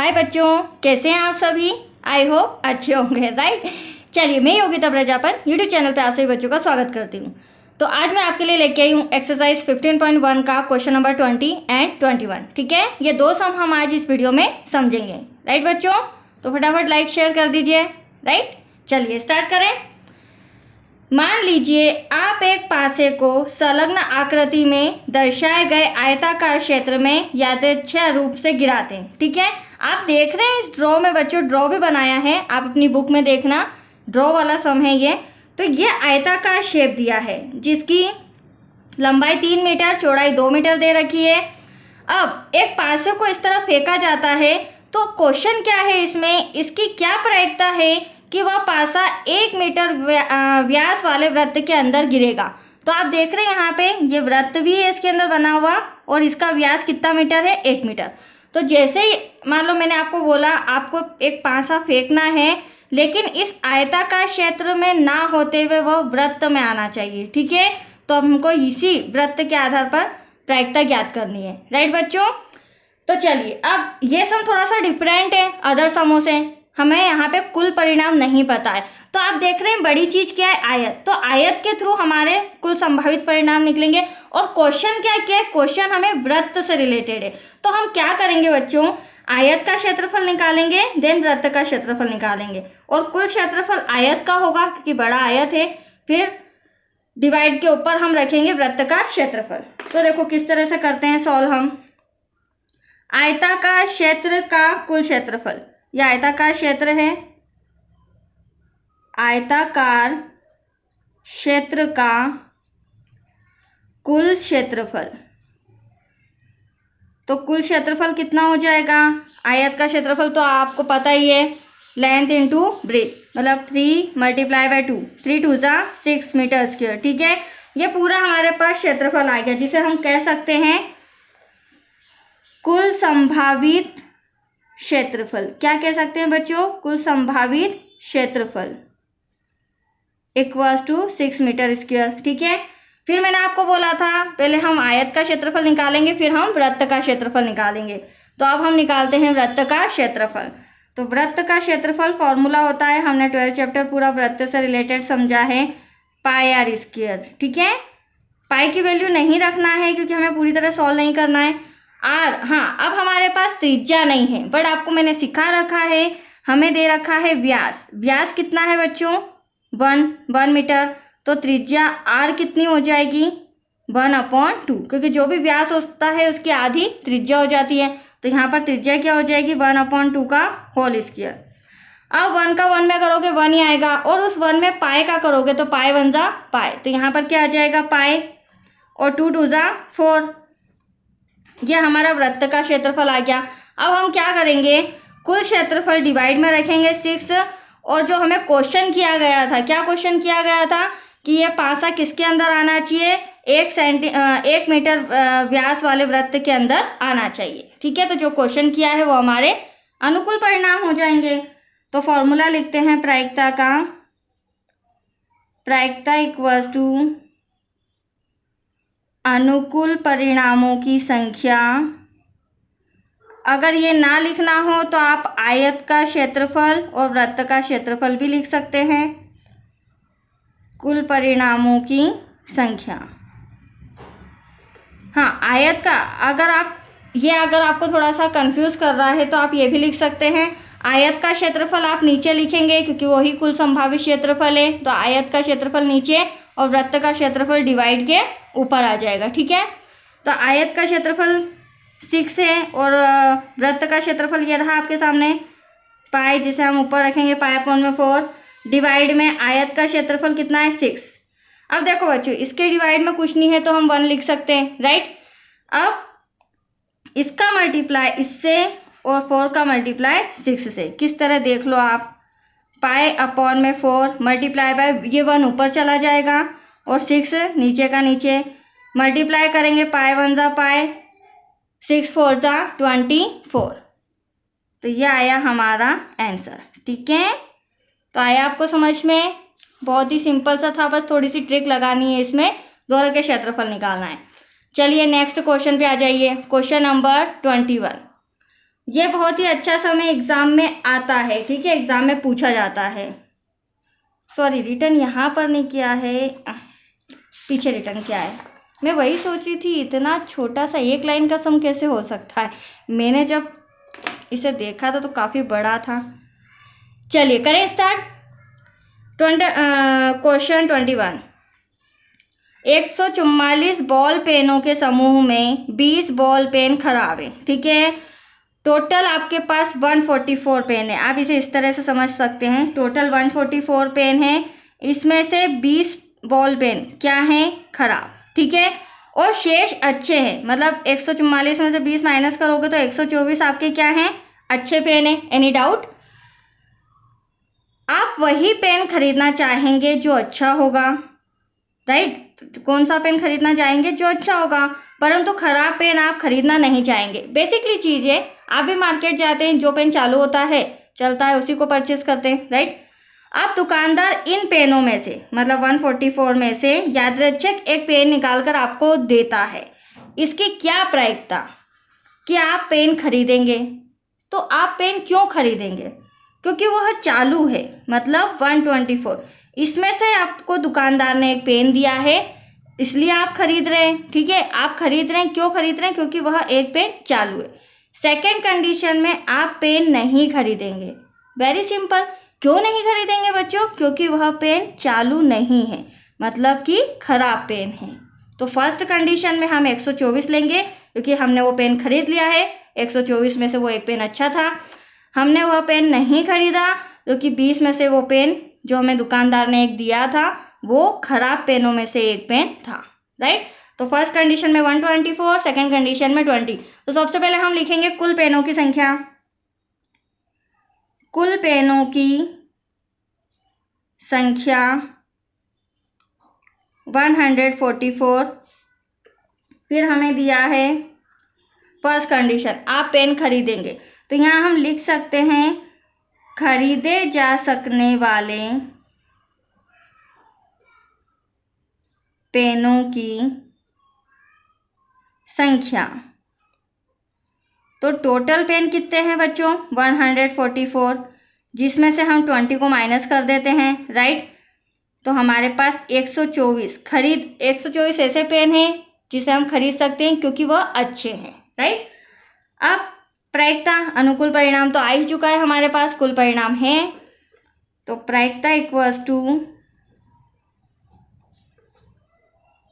हाय बच्चों, कैसे हैं आप सभी। आई होप अच्छे होंगे, राइट। चलिए, मैं योगिता प्रजापत यूट्यूब चैनल पे आप सभी बच्चों का स्वागत करती हूँ। तो आज मैं आपके लिए लेके आई हूँ एक्सरसाइज 15.1 का क्वेश्चन नंबर 20 एंड 21। ठीक है, ये दो सम हम आज इस वीडियो में समझेंगे, राइट बच्चों। तो फटाफट लाइक शेयर कर दीजिए, राइट। चलिए स्टार्ट करें। मान लीजिए आप एक पासे को संलग्न आकृति में दर्शाए गए आयताकार क्षेत्र में यादृच्छिक रूप से गिराते हैं। ठीक है, आप देख रहे हैं इस ड्रॉ में बच्चों, ड्रॉ भी बनाया है, आप अपनी बुक में देखना, ड्रॉ वाला सम है ये। तो ये आयताकार शेप दिया है जिसकी लंबाई 3 मीटर, चौड़ाई 2 मीटर दे रखी है। अब एक पासे को इस तरह फेंका जाता है, तो क्वेश्चन क्या है इसमें, इसकी क्या प्रायिकता है कि वह पासा 1 मीटर व्यास वाले वृत्त के अंदर गिरेगा। तो आप देख रहे हैं यहाँ पे ये वृत्त भी है इसके अंदर बना हुआ, और इसका व्यास कितना मीटर है, 1 मीटर। तो जैसे ही मान लो मैंने आपको बोला आपको एक पासा फेंकना है, लेकिन इस आयताकार क्षेत्र में ना होते हुए वह वृत्त में आना चाहिए। ठीक है, तो हमको इसी वृत्त के आधार पर प्रायिकता ज्ञात करनी है, राइट बच्चों। तो चलिए, अब ये सम थोड़ा सा डिफरेंट है अदर समों से, हमें यहाँ पे कुल परिणाम नहीं पता है। तो आप देख रहे हैं बड़ी चीज क्या है, आयत। तो आयत के थ्रू हमारे कुल संभावित परिणाम निकलेंगे। और क्वेश्चन क्या है, क्वेश्चन हमें वृत्त से रिलेटेड है। तो हम क्या करेंगे बच्चों, आयत का क्षेत्रफल निकालेंगे, देन वृत्त का क्षेत्रफल निकालेंगे, और कुल क्षेत्रफल आयत का होगा क्योंकि बड़ा आयत है। फिर डिवाइड के ऊपर हम रखेंगे वृत्त का क्षेत्रफल। तो देखो किस तरह से करते हैं सॉल्व हम। आयताकार क्षेत्र का कुल क्षेत्रफल, यह आयताकार क्षेत्र है, आयताकार क्षेत्र का कुल क्षेत्रफल। तो कुल क्षेत्रफल कितना हो जाएगा, आयत का क्षेत्रफल तो आपको पता ही है, लेंथ इंटू ब्रेथ, मतलब 3 × 2, 3 2 6 मीटर स्क्वायर। ठीक है, ये पूरा हमारे पास क्षेत्रफल आ गया, जिसे हम कह सकते हैं कुल संभावित क्षेत्रफल। क्या कह सकते हैं बच्चों, कुल संभावित क्षेत्रफल इक्वल्स टू 6 मीटर स्क्वायर। ठीक है, फिर मैंने आपको बोला था पहले हम आयत का क्षेत्रफल निकालेंगे, फिर हम वृत्त का क्षेत्रफल निकालेंगे। तो अब हम निकालते हैं वृत्त का क्षेत्रफल। तो वृत्त का क्षेत्रफल फॉर्मूला होता है, हमने 12 चैप्टर पूरा वृत्त से रिलेटेड समझा है, पाई आर स्क्वायर। ठीक है, पाई की वैल्यू नहीं रखना है क्योंकि हमें पूरी तरह सॉल्व नहीं करना है। आर, हाँ, अब हमारे पास त्रिज्या नहीं है, बट आपको मैंने सिखा रखा है, हमें दे रखा है व्यास। व्यास कितना है बच्चों, 1 मीटर। तो त्रिज्या आर कितनी हो जाएगी, 1/2, क्योंकि जो भी व्यास होता है उसकी आधी त्रिज्या हो जाती है। तो यहाँ पर त्रिज्या क्या हो जाएगी, 1/2 का होल स्क्वायर। अब 1 का 1 में करोगे 1 ही आएगा, और उस 1 में पाई का करोगे तो पाई 1 × पाई। तो यहाँ पर क्या आ जाएगा, पाई, और 2 2 4। यह हमारा वृत्त का क्षेत्रफल आ गया। अब हम क्या करेंगे, कुल क्षेत्रफल डिवाइड में रखेंगे 6, और जो हमें क्वेश्चन किया गया था, क्या क्वेश्चन किया गया था कि ये पासा किसके अंदर आना चाहिए, 1 मीटर व्यास वाले वृत्त के अंदर आना चाहिए। ठीक है, तो जो क्वेश्चन किया है वो हमारे अनुकूल परिणाम हो जाएंगे। तो फॉर्मूला लिखते हैं प्रायिकता का, प्रायिकता इक्वल्स टू अनुकूल परिणामों की संख्या। अगर ये ना लिखना हो तो आप आयत का क्षेत्रफल और वृत्त का क्षेत्रफल भी लिख सकते हैं, कुल परिणामों की संख्या। हाँ, आयत का अगर आपको थोड़ा सा कंफ्यूज कर रहा है तो आप ये भी लिख सकते हैं, आयत का क्षेत्रफल आप नीचे लिखेंगे क्योंकि वही कुल संभावित क्षेत्रफल है। तो आयत का क्षेत्रफल नीचे और वृत्त का क्षेत्रफल डिवाइड के ऊपर आ जाएगा। ठीक है, तो आयत का क्षेत्रफल 6 है और वृत्त का क्षेत्रफल ये रहा आपके सामने, पाई, जिसे हम ऊपर रखेंगे पाई/4, डिवाइड में आयत का क्षेत्रफल कितना है, 6। अब देखो बच्चों, इसके डिवाइड में कुछ नहीं है तो हम 1 लिख सकते हैं, राइट। अब इसका मल्टीप्लाई इससे और 4 का मल्टीप्लाई 6 से, किस तरह देख लो आप, पाई/4 मल्टीप्लाई बाय, ये 1 ऊपर चला जाएगा और 6 नीचे का नीचे, मल्टीप्लाई करेंगे पाई 1 × पाई, 6 4 × 24। तो ये आया हमारा आंसर। ठीक है, तो आया आपको समझ में, बहुत ही सिंपल सा था, बस थोड़ी सी ट्रिक लगानी है इसमें, दोनों के क्षेत्रफल निकालना है। चलिए नेक्स्ट क्वेश्चन पे आ जाइए, क्वेश्चन नंबर 21। ये बहुत ही अच्छा समय एग्जाम में आता है, ठीक है, एग्जाम में पूछा जाता है। सॉरी, रिटर्न यहाँ पर नहीं किया है, पीछे रिटर्न किया है। मैं वही सोच रही थी इतना छोटा सा एक लाइन का सम कैसे हो सकता है, मैंने जब इसे देखा था तो काफ़ी बड़ा था। चलिए करें स्टार्ट। क्वेश्चन 21। 144 बॉल पेनों के समूह में 20 बॉल पेन खराब है, ठीक है। टोटल आपके पास 144 पेन है, आप इसे इस तरह से समझ सकते हैं। टोटल 144 पेन है, इसमें से 20 बॉल पेन क्या हैं, खराब, ठीक है। और शेष अच्छे हैं, मतलब 144 में से 20 माइनस करोगे तो 124 आपके क्या हैं, अच्छे पेन है। Any doubt? आप वही पेन खरीदना चाहेंगे जो अच्छा होगा, राइट। कौन सा पेन खरीदना चाहेंगे, जो अच्छा होगा, परंतु खराब पेन आप खरीदना नहीं चाहेंगे। बेसिकली चीज़ है, आप भी मार्केट जाते हैं, जो पेन चालू होता है चलता है उसी को परचेज करते हैं, राइट। अब दुकानदार इन पेनों में से, मतलब 144 में से यादृच्छिक एक पेन निकालकर आपको देता है। इसकी क्या प्रायिकता कि आप पेन खरीदेंगे? तो आप पेन क्यों खरीदेंगे? क्योंकि वह चालू है, मतलब 124। इसमें से आपको दुकानदार ने एक पेन दिया है, इसलिए आप खरीद रहे हैं, ठीक है। आप खरीद रहे हैं, क्यों खरीद रहे हैं? क्योंकि वह एक पेन चालू है। सेकेंड कंडीशन में आप पेन नहीं खरीदेंगे, वेरी सिंपल। क्यों नहीं खरीदेंगे बच्चों? क्योंकि वह पेन चालू नहीं है, मतलब कि खराब पेन है। तो फर्स्ट कंडीशन में हम 124 लेंगे, क्योंकि हमने वो पेन खरीद लिया है। 124 में से वो एक पेन अच्छा था, हमने वह पेन नहीं खरीदा, क्योंकि 20 में से वो पेन जो हमें दुकानदार ने एक दिया था वो खराब पेनों में से एक पेन था, राइट। तो फर्स्ट कंडीशन में 124, सेकेंड कंडीशन में 20। तो सबसे पहले हम लिखेंगे कुल पेनों की संख्या। कुल पेनों की संख्या 144। फिर हमें दिया है फर्स्ट कंडीशन, आप पेन खरीदेंगे। तो यहाँ हम लिख सकते हैं खरीदे जा सकने वाले पेनों की संख्या। तो टोटल पेन कितने हैं बच्चों? 144, जिसमें से हम 20 को माइनस कर देते हैं, राइट। तो हमारे पास 124 ऐसे पेन हैं जिसे हम खरीद सकते हैं क्योंकि वह अच्छे हैं, राइट। अब प्रायिकता, अनुकूल परिणाम तो आ ही चुका है हमारे पास, कुल परिणाम है। तो प्रायिकता इक्वल्स टू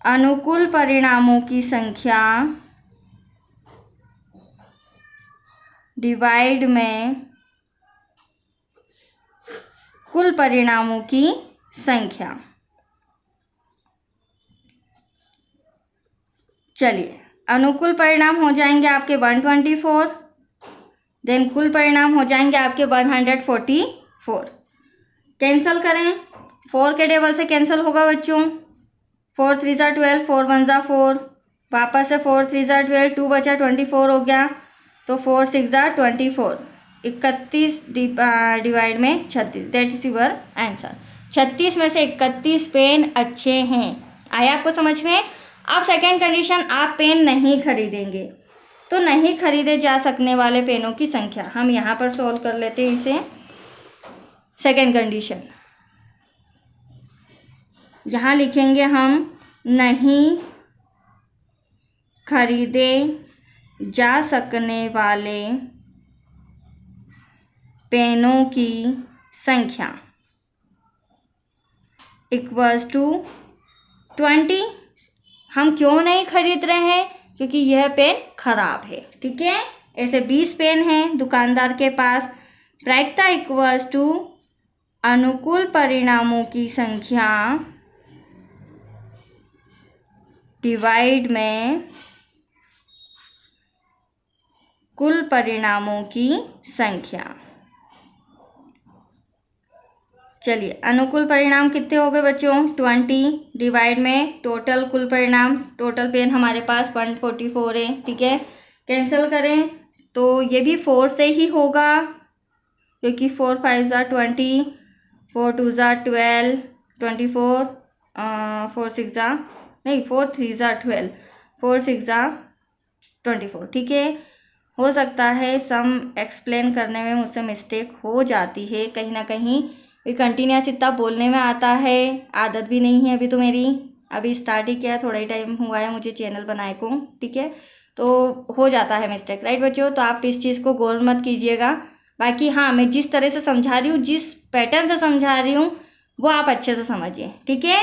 अनुकूल परिणामों की संख्या डिवाइड में कुल परिणामों की संख्या। चलिए, अनुकूल परिणाम हो जाएंगे आपके 124, देन कुल परिणाम हो जाएंगे आपके 144। कैंसल करें, 4 के टेबल से कैंसिल होगा बच्चों। 4 3 ज़ा 12, 4 1 ज़ा 4, वापस से 4 3 ज़ा 12, 2 बचा 24 हो गया। तो 4 6 ज़ा 24, 31 डिवाइड में 36, दैट इज यूर आंसर। 36 में से 31 पेन अच्छे हैं। आया आपको समझ में? अब सेकेंड कंडीशन, आप पेन नहीं खरीदेंगे। तो नहीं खरीदे जा सकने वाले पेनों की संख्या हम यहाँ पर सॉल्व कर लेते हैं इसे। सेकेंड कंडीशन यहाँ लिखेंगे हम नहीं खरीदे जा सकने वाले पेनों की संख्या इक्वल्स टू 20। हम क्यों नहीं खरीद रहे हैं? क्योंकि यह पेन खराब है, ठीक है। ऐसे 20 पेन हैं दुकानदार के पास। प्रायिकता इक्वल्स टू अनुकूल परिणामों की संख्या डिवाइड में कुल परिणामों की संख्या। चलिए, अनुकूल परिणाम कितने हो गए बच्चों? 20 डिवाइड में टोटल कुल परिणाम, टोटल पेन हमारे पास 144 है, ठीक है। कैंसिल करें तो ये भी 4 से ही होगा, क्योंकि 4 5 ज़ा 20, 4 2 ज़ा 12, 24, 4 6 ज़ा नहीं 4 3 ज़ा 12, 4 6 ज़ा 24, ठीक है, हो सकता है सम एक्सप्लेन करने में मुझसे मिस्टेक हो जाती है कहीं ना कहीं, भी कंटिन्यूस इतना बोलने में आता है, आदत भी नहीं है अभी तो मेरी, अभी स्टार्ट ही किया, थोड़ा ही टाइम हुआ है मुझे चैनल बनाए को, ठीक है, तो हो जाता है मिस्टेक, राइट बच्चों। तो आप इस चीज़ को गौर मत कीजिएगा। बाकी हाँ, मैं जिस तरह से समझा रही हूँ, जिस पैटर्न से समझा रही हूँ, वो आप अच्छे से समझिए, ठीक है।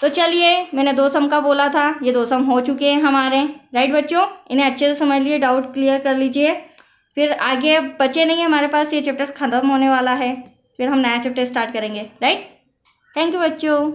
तो चलिए, मैंने 2 सम का बोला था, ये 2 सम हो चुके हैं हमारे, राइट बच्चों। इन्हें अच्छे से समझ लिए, डाउट क्लियर कर लीजिए, फिर आगे बचे नहीं है हमारे पास, ये चैप्टर ख़त्म होने वाला है, फिर हम नया चैप्टर स्टार्ट करेंगे, राइट। थैंक यू बच्चों।